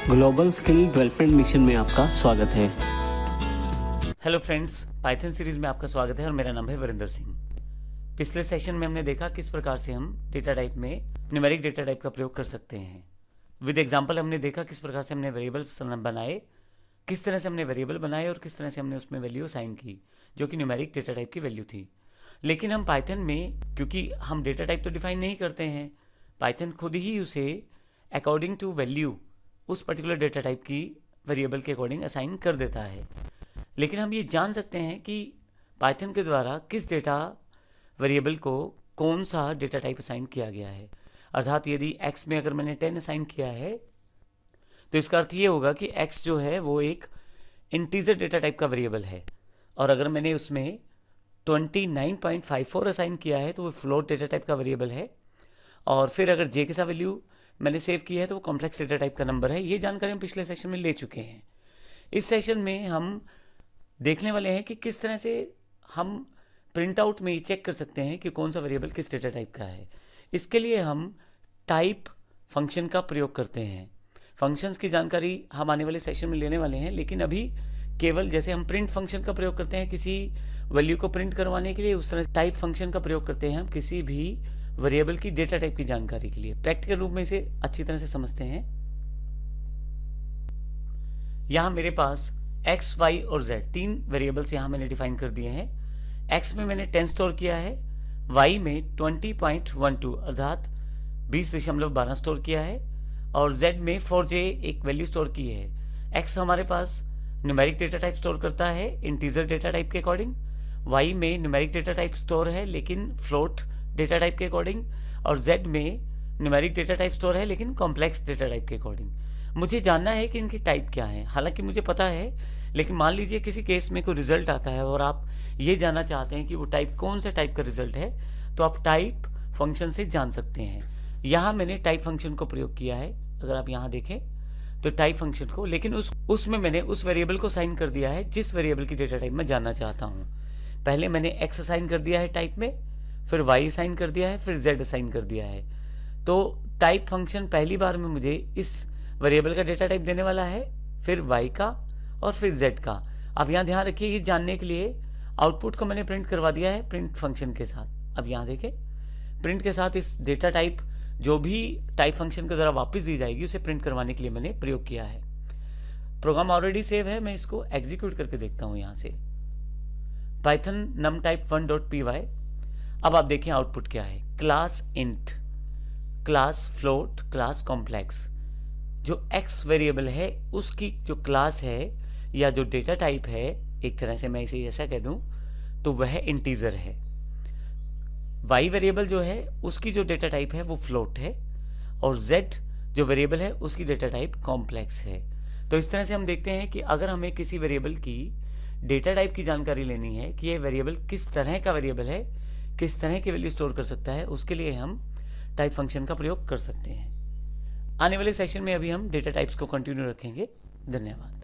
Global skill development mission में आपका स्वागत है। हेलो फ्रेंड्स, पाइथन सीरीज में आपका स्वागत है और मेरा नाम है वरिंदर सिंह। पिछले सेशन में हमने देखा किस प्रकार से हम डेटा टाइप में न्यूमेरिक डेटा टाइप का प्रयोग कर सकते हैं। विद एग्जांपल हमने देखा किस प्रकार से हमने वेरिएबल बनाए, किस तरह से हमने वेरिएबल बनाए और किस तरह से हमने उसमें वैल्यू असाइन की जो कि न्यूमेरिक डेटा टाइप की वैल्यू थी। लेकिन हम पाइथन में, क्योंकि हम डेटा टाइप तो डिफाइन नहीं करते हैं, पाइथन खुद ही उसे अकॉर्डिंग टू वैल्यू उस पर्टिकुलर डेटा टाइप की वेरिएबल के अकॉर्डिंग असाइन कर देता है। लेकिन हम ये जान सकते हैं कि पाइथन के द्वारा किस डेटा वेरिएबल को कौन सा डेटा टाइप असाइन किया गया है। अर्थात यदि x में अगर मैंने 10 असाइन किया है तो इसका अर्थ ये होगा कि x जो है वो एक इंटीजर डेटा टाइप का वेरिएबल है, और अगर मैंने उसमें 29.54 असाइन किया है तो वो फ्लोट डेटा टाइप का वेरिएबल है, और फिर अगर j के साथ वैल्यू मैंने सेव की है तो वो कॉम्प्लेक्स डेटा टाइप का नंबर है। ये जानकारी हम पिछले सेशन में ले चुके हैं। इस सेशन में हम देखने वाले हैं कि किस तरह से हम प्रिंट आउट में ये चेक कर सकते हैं कि कौन सा वेरिएबल किस डेटा टाइप का है। इसके लिए हम टाइप फंक्शन का प्रयोग करते हैं। फंक्शंस की जानकारी हम आने वाले सेशन में लेने वाले हैं, लेकिन अभी केवल जैसे हम प्रिंट फंक्शन का प्रयोग करते हैं किसी वैल्यू को प्रिंट करवाने के लिए, उस तरह टाइप फंक्शन का प्रयोग करते हैं हम किसी भी वेरिएबल की डेटा टाइप की जानकारी के लिए। प्रैक्टिकल रूप में इसे अच्छी तरह से समझते हैं। यहां मेरे पास x, y और z तीन वेरिएबल्स यहां मैंने डिफाइन कर दिए हैं। x में मैंने 10 स्टोर किया है, y में 20.12 अर्थात 20.12 स्टोर किया है, और z में 4j एक वैल्यू स्टोर की है। x हमारे पास न्यूमेरिक डेटा टाइप स्टोर करता है इंटीजर डेटा टाइप के अकॉर्डिंग, y में न्यूमेरिक डेटा टाइप स्टोर है लेकिन फ्लोट डेटा टाइप के अकॉर्डिंग, और z में न्यूमेरिक डेटा टाइप स्टोर है लेकिन कॉम्प्लेक्स डेटा टाइप के अकॉर्डिंग। मुझे जानना है कि इनकी टाइप क्या है। हालांकि मुझे पता है, लेकिन मान लीजिए किसी केस में कोई रिजल्ट आता है और आप ये जानना चाहते हैं कि वो टाइप कौन से टाइप का रिजल्ट है, तो आप टाइप फंक्शन से जान सकते हैं। यहाँ मैंने टाइप फंक्शन को प्रयोग किया है, अगर आप यहाँ देखें तो टाइप फंक्शन को, लेकिन उसमें मैंने उस वेरिएबल को साइन कर दिया है जिस वेरिएबल की डेटा टाइप मैं जानना चाहता हूँ। पहले मैंने x असाइन कर दिया है टाइप में, फिर y असाइन कर दिया है, फिर z असाइन कर दिया है। तो टाइप फंक्शन पहली बार में मुझे इस वेरिएबल का डेटा टाइप देने वाला है, फिर y का और फिर z का। अब यहाँ ध्यान रखिए, ये जानने के लिए आउटपुट को मैंने प्रिंट करवा दिया है प्रिंट फंक्शन के साथ। अब यहाँ देखें, प्रिंट के साथ इस डेटा टाइप जो भी टाइप फंक्शन के द्वारा वापस दी जाएगी उसे प्रिंट करवाने के लिए मैंने प्रयोग किया है। प्रोग्राम ऑलरेडी सेव है, मैं इसको एग्जीक्यूट करके देखता हूँ यहाँ से। Python numtype1.py। अब आप देखें आउटपुट क्या है। Class int, class float, class complex. जो x वेरिएबल है उसकी जो क्लास है या जो डेटा टाइप है, एक तरह से मैं इसे ऐसा कह दूं तो वह इंटीजर है। y वेरिएबल जो है उसकी जो डेटा टाइप है वो फ्लोट है, और z जो वेरिएबल है उसकी डेटा टाइप कॉम्प्लेक्स है। तो इस तरह से हम देखते हैं कि अगर हमें किसी वेरिएबल की डेटा टाइप की जानकारी लेनी है कि यह वेरिएबल किस तरह का वेरिएबल है, किस तरह की वैल्यू स्टोर कर सकता है, उसके लिए हम टाइप फंक्शन का प्रयोग कर सकते हैं। आने वाले सेशन में अभी हम डेटा टाइप्स को कंटिन्यू रखेंगे। धन्यवाद।